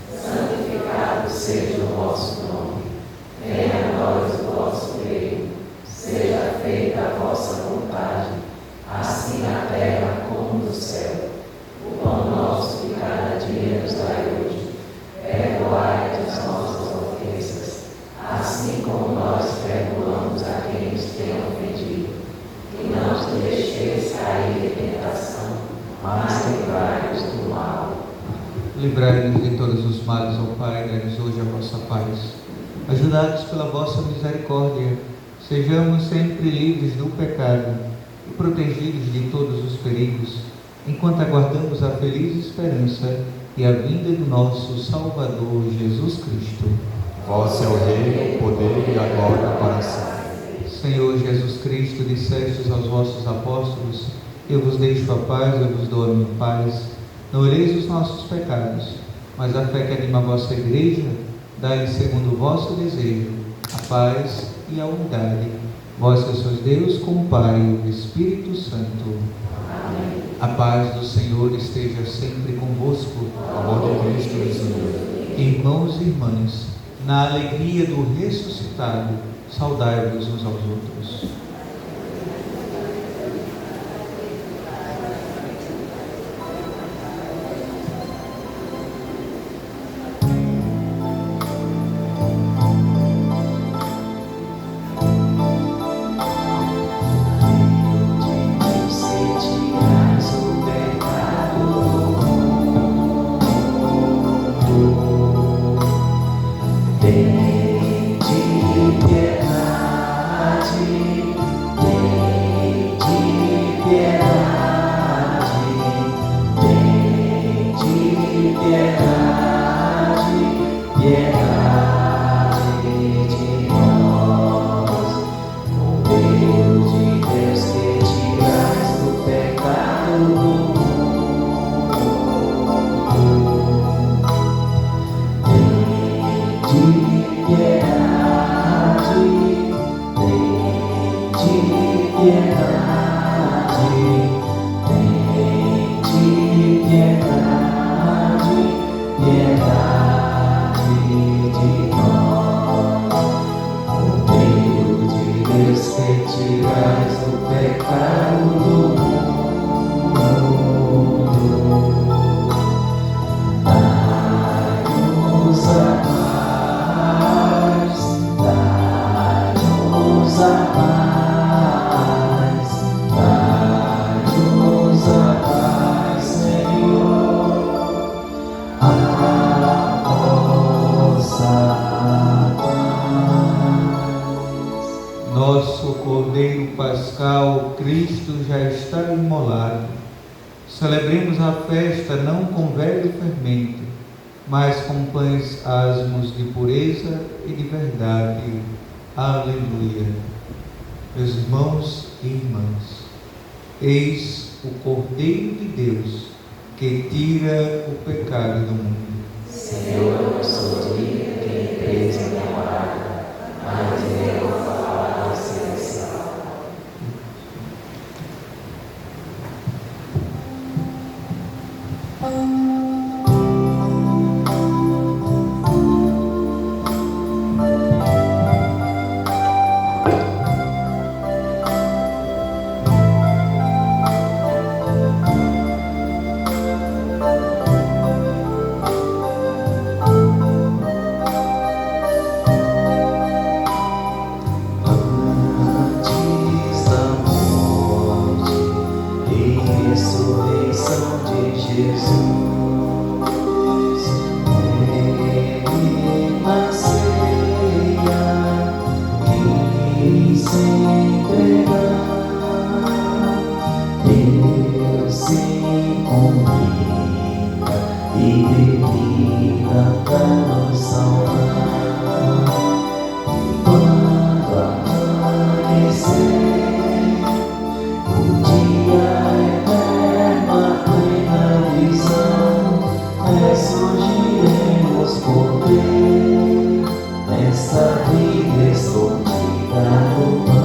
santificado seja o vosso nome. Venha a nós o vosso reino. Seja feita a vossa vontade, assim na terra como no céu. O pão nosso de cada dia nos dai hoje. Perdoai as nossas ofensas, assim como nós perdoamos a quem nos tem ofendido. E não nos deixeis cair em tentação, mas livrai-nos do mal. livrai-nos de todos os males, ó Pai, dai-nos hoje a vossa paz. Ajudados pela vossa misericórdia, sejamos sempre livres do pecado e protegidos de todos os perigos, enquanto aguardamos a feliz esperança e a vinda do nosso Salvador Jesus Cristo. Vós é o Rei, o poder e a glória para sempre. Senhor Jesus Cristo, dissestes aos vossos apóstolos: eu vos deixo a paz, eu vos dou a minha paz. Não olheis os nossos pecados, mas a fé que anima a vossa igreja, dai-lhe segundo o vosso desejo, a paz e a unidade. Vós que sois Deus com o Pai e o Espírito Santo. Amém. A paz do Senhor esteja sempre convosco. O amor de Cristo nos uniu. Irmãos e irmãs, na alegria do ressuscitado, saudai-vos uns aos outros. Nosso Cordeiro Pascal, Cristo já está imolado. Celebremos a festa não com velho fermento, mas com pães asmos de pureza e de verdade. Aleluia. Meus irmãos e irmãs, eis o Cordeiro de Deus que tira o pecado do mundo. Senhor, eu não sou digno que entreis na minha morada, mas direi uma palavra e serei salvo. entregar o pão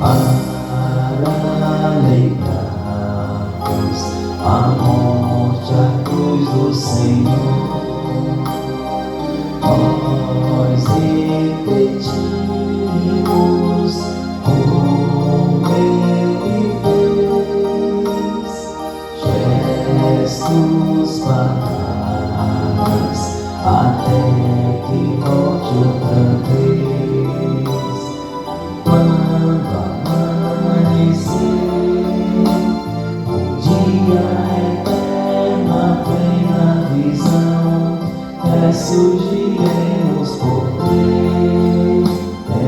para lembrarmos a morte, a cruz do Senhor. Nós repetimos como Ele fez, gestos, palavras, até que volte outra vez. Quando amanhecer, o dia eterno, a plena visão, ressurgiremos por ter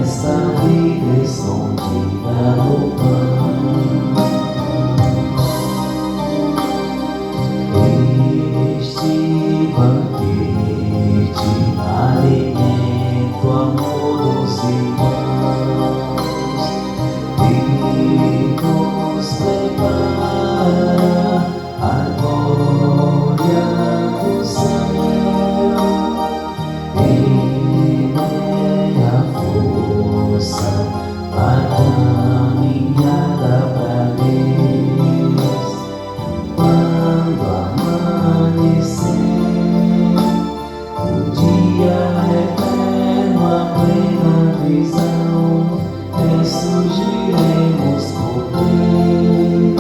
esta vida escondida no pão. Este banquete, alimento, amor dos irmãos, e nos prepara a glória do céu. Ele é a força, a caminhada pra Deus. Quando amanhecer, o dia eterno, a plena visão, ressurgiremos por ter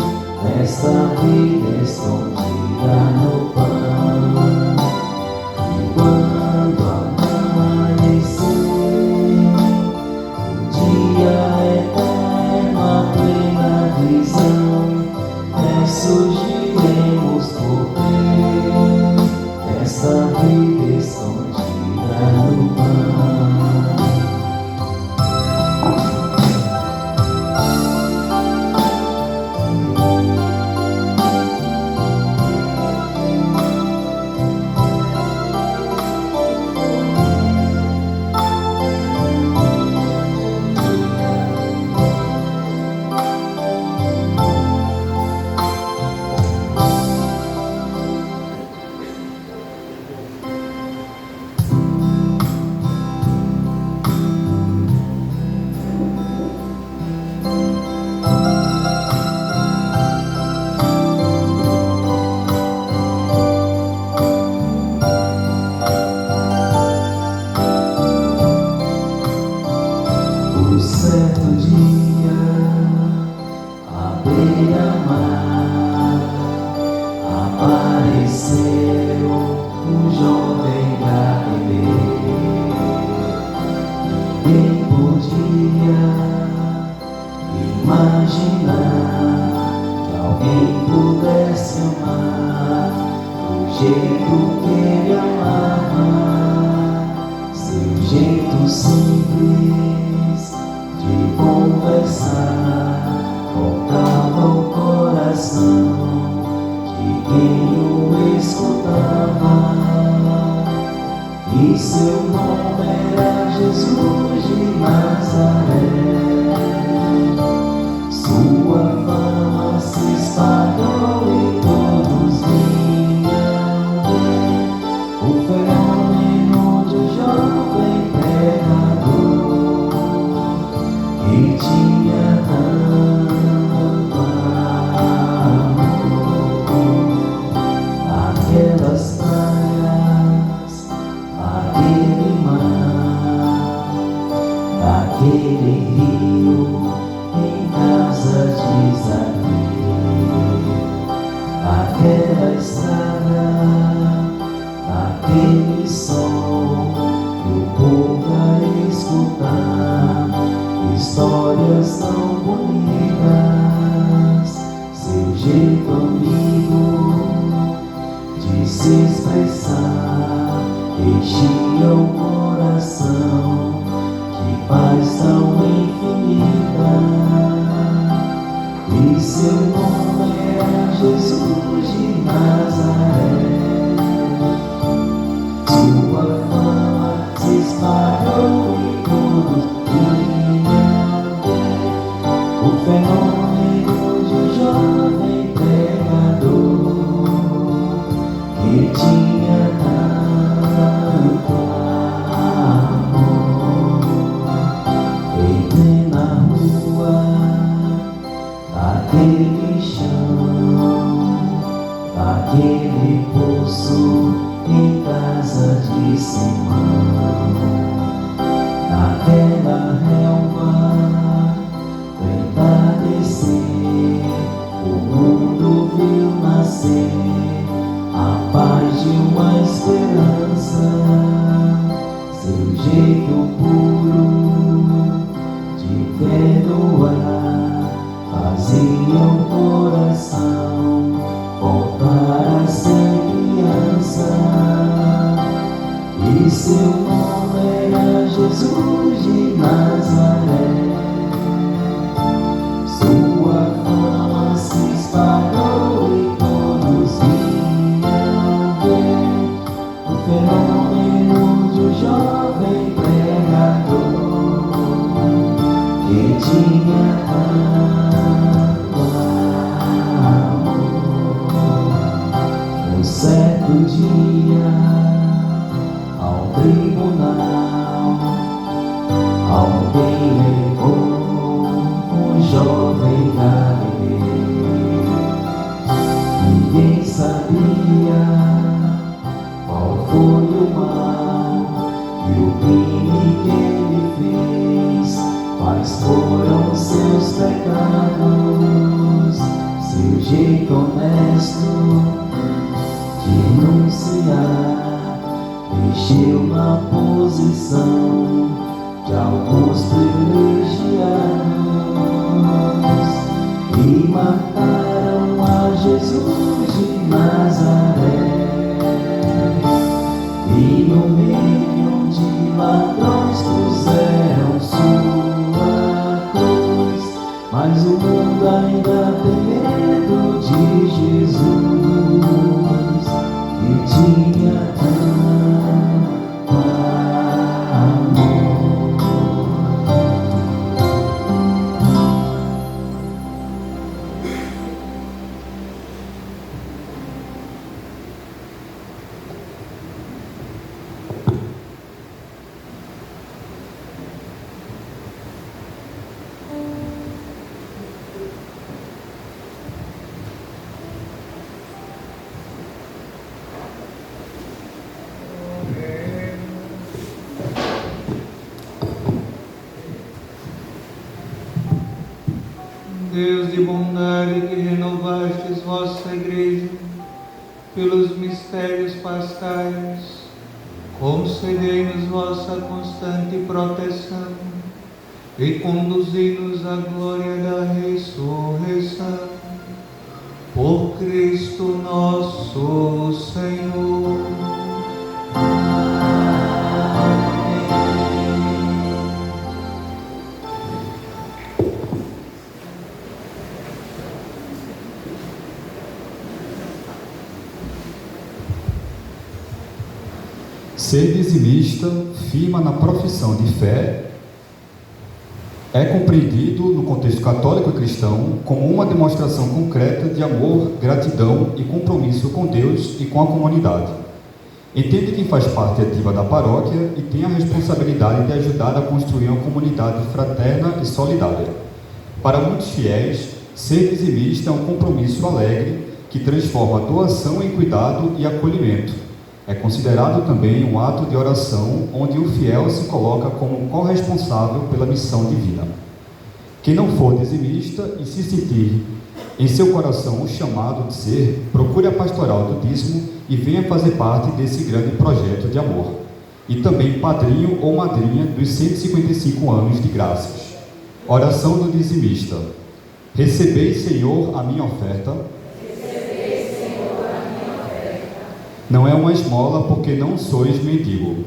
esta vida escondida no pão. E quando amanhecer, o dia eterno, a plena visão, ressurgiremos por ter esta vida escondida no pão. O certo dia, à beira-mar, apareceu um jovem Galileiro. Ninguém podia imaginar que alguém pudesse amar do jeito que ele amava, seu jeito simples de conversar tocava o coração de quem o escutava. E seu nome era Jesus de Nazaré. Sua fama se espalhou e todos vinham ver o fenômeno de um jovem pregador que tinha tanto amor. Aquelas praias, aquele mar, aquele rio em casa de Zaqueu, aquela estrada, aquele som e o povo a escutar histórias tão bonitas. Seu jeito amigo de se expressar enchia o coração de paz tão infinita. E seu nome era Jesus de Nazaré. Sua fama se espalhou e todos vinham ver o fenômeno de um jovem pregador que tinha tanto amor. de Simão. Naquela relva do entardecer, o mundo viu nascer a paz de uma esperança. Seu jeito puro de perdoar fazia o coração voltar a ser criança. E seu nome era Jesus de Nazaré. Sua fama se espalhou e todos iam ver o fenômeno de um jovem pregador que tinha tanto amor. Um certo dia, ao tribunal, alguém levou um jovem galileu. Ninguém sabia qual foi o mal e o crime que ele fez, quais foram seus pecados. Seu jeito honesto de denunciar mexeu na posição de alguns privilegiados e mataram a Jesus de Nazaré. E no meio de ladrões puseram sua cruz, mas o mundo ainda tem medo de Jesus, que tinha tanto amor. Deus de bondade, que renovastes vossa igreja pelos mistérios pascais, concedei-nos vossa constante proteção e conduzi-nos à glória da ressurreição. Por Cristo nosso Senhor. Ser dizimista, firma na profissão de fé, é compreendido no contexto católico e cristão como uma demonstração concreta de amor, gratidão e compromisso com Deus e com a comunidade. Entende quem faz parte ativa da paróquia e tem a responsabilidade de ajudar a construir uma comunidade fraterna e solidária. Para muitos fiéis, ser dizimista é um compromisso alegre que transforma doação em cuidado e acolhimento. É considerado também um ato de oração onde o fiel se coloca como corresponsável pela missão divina. Quem não for dizimista e se sentir em seu coração o chamado de ser, procure a pastoral do dízimo e venha fazer parte desse grande projeto de amor. E também padrinho ou madrinha dos 155 anos de graças. Oração do dizimista. Recebei, Senhor, a minha oferta. Não é uma esmola porque não sois mendigo.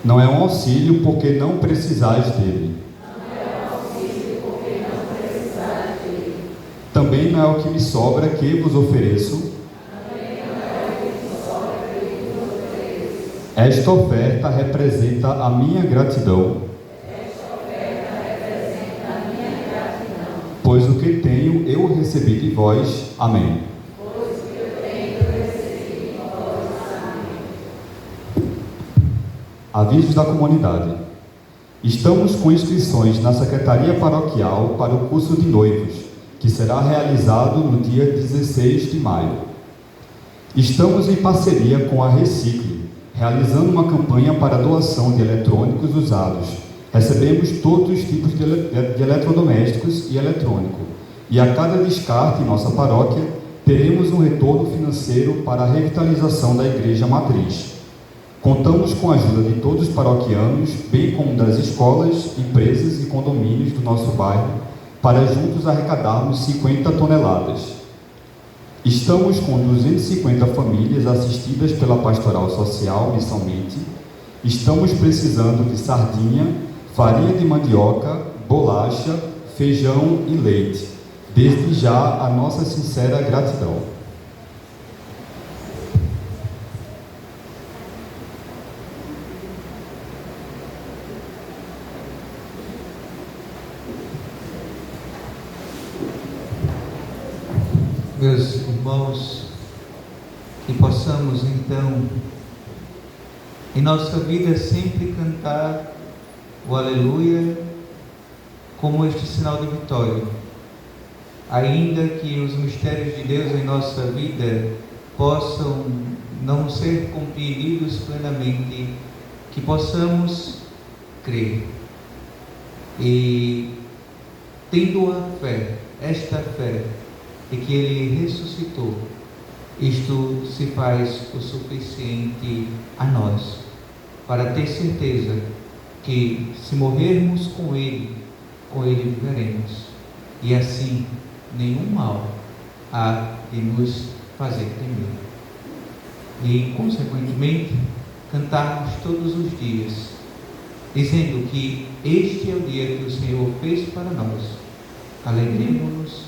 Não é um auxílio porque não precisais dele. Também não é o que me sobra que vos ofereço. Esta oferta representa a minha gratidão. Pois o que tenho eu recebi de vós. Amém. Avisos da comunidade. Estamos com inscrições na Secretaria Paroquial para o curso de noivos, que será realizado no dia 16 de maio. Estamos em parceria com a Recicle, realizando uma campanha para doação de eletrônicos usados. Recebemos todos os tipos de eletrodomésticos e eletrônico, e a cada descarte em nossa paróquia, teremos um retorno financeiro para a revitalização da Igreja Matriz. Contamos com a ajuda de todos os paroquianos, bem como das escolas, empresas e condomínios do nosso bairro, para juntos arrecadarmos 50 toneladas. Estamos com 250 famílias assistidas pela Pastoral Social mensalmente. Estamos precisando de sardinha, farinha de mandioca, bolacha, feijão e leite. Desde já, a nossa sincera gratidão. Meus irmãos, que possamos então, em nossa vida, sempre cantar o Aleluia como este sinal de vitória. Ainda que os mistérios de Deus em nossa vida possam não ser compreendidos plenamente, que possamos crer. E tendo a fé, esta fé, de que Ele ressuscitou, isto se faz o suficiente a nós, para ter certeza que se morrermos com Ele viveremos, e assim nenhum mal há de nos fazer temer. E, consequentemente, cantarmos todos os dias, dizendo que este é o dia que o Senhor fez para nós. Alegremos-nos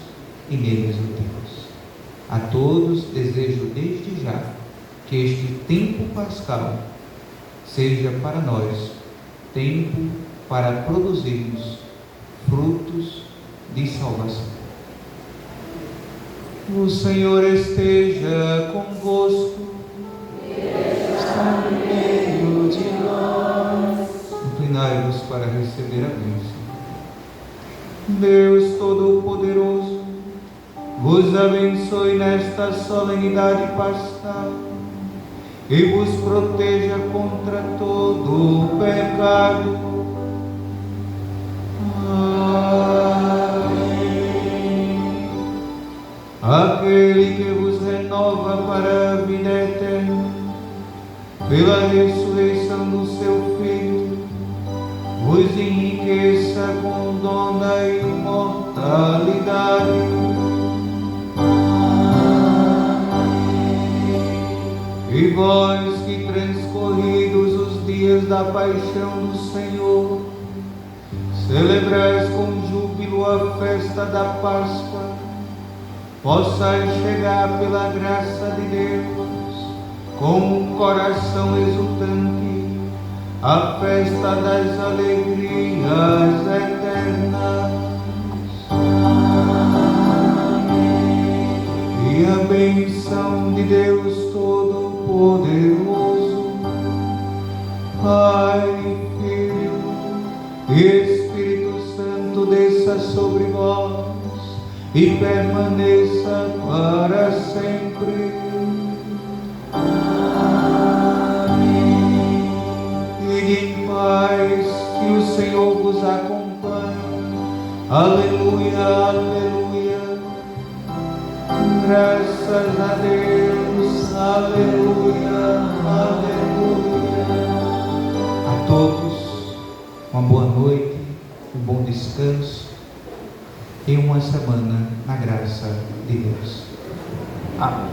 e nele exultemos. A todos desejo desde já que este tempo pascal seja para nós tempo para produzirmos frutos de salvação. O Senhor esteja convosco. Está no meio de nós. Inclinai-vos para receber a bênção. Deus Todo-Poderoso vos abençoe nesta solenidade pascal e vos proteja contra todo o pecado. Amém. Aquele que vos renova para a vida eterna, pela ressurreição do seu Filho, vos enriqueça com o dom da imortalidade. E vós que transcorridos os dias da paixão do Senhor, celebrais com júbilo a festa da Páscoa, possais chegar pela graça de Deus, com um coração exultante, à festa das alegrias eternas. Amém. E a bênção de Deus Todo-Poderoso, Pai, Filho e Espírito Santo, desça sobre vós e permaneça para sempre. Amém. Ide em paz, que o Senhor vos acompanhe. Aleluia, aleluia. Graças a Deus, aleluia, aleluia. A todos, uma boa noite, um bom descanso e uma semana na graça de Deus. Amém.